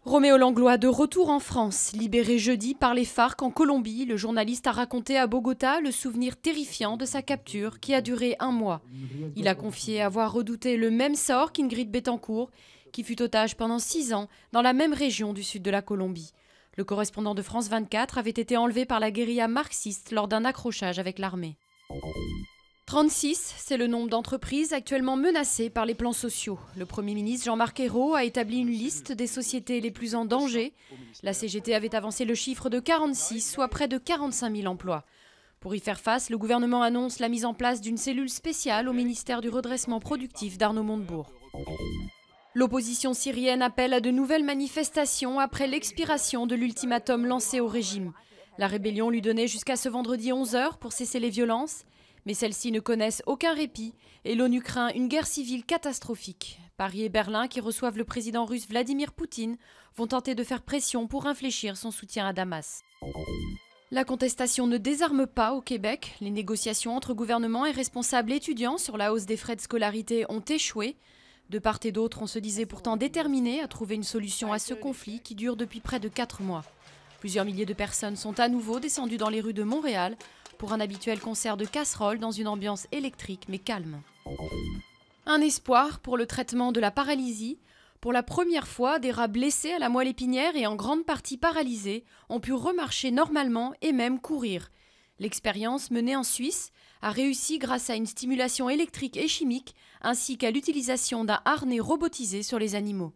Roméo Langlois de retour en France. Libéré jeudi par les FARC en Colombie, le journaliste a raconté à Bogota le souvenir terrifiant de sa capture qui a duré 1 mois. Il a confié avoir redouté le même sort qu'Ingrid Betancourt, qui fut otage pendant 6 ans dans la même région du sud de la Colombie. Le correspondant de France 24 avait été enlevé par la guérilla marxiste lors d'un accrochage avec l'armée. 36, c'est le nombre d'entreprises actuellement menacées par les plans sociaux. Le Premier ministre Jean-Marc Ayrault a établi une liste des sociétés les plus en danger. La CGT avait avancé le chiffre de 46, soit près de 45 000 emplois. Pour y faire face, le gouvernement annonce la mise en place d'une cellule spéciale au ministère du redressement productif d'Arnaud Montebourg. L'opposition syrienne appelle à de nouvelles manifestations après l'expiration de l'ultimatum lancé au régime. La rébellion lui donnait jusqu'à ce vendredi 11h pour cesser les violences. Mais celles-ci ne connaissent aucun répit et l'ONU craint une guerre civile catastrophique. Paris et Berlin, qui reçoivent le président russe Vladimir Poutine, vont tenter de faire pression pour infléchir son soutien à Damas. La contestation ne désarme pas au Québec. Les négociations entre gouvernement et responsables étudiants sur la hausse des frais de scolarité ont échoué. De part et d'autre, on se disait pourtant déterminé à trouver une solution à ce conflit qui dure depuis près de 4 mois. Plusieurs milliers de personnes sont à nouveau descendues dans les rues de Montréal pour un habituel concert de casseroles dans une ambiance électrique mais calme. Un espoir pour le traitement de la paralysie. Pour la première fois, des rats blessés à la moelle épinière et en grande partie paralysés ont pu remarcher normalement et même courir. L'expérience menée en Suisse a réussi grâce à une stimulation électrique et chimique ainsi qu'à l'utilisation d'un harnais robotisé sur les animaux.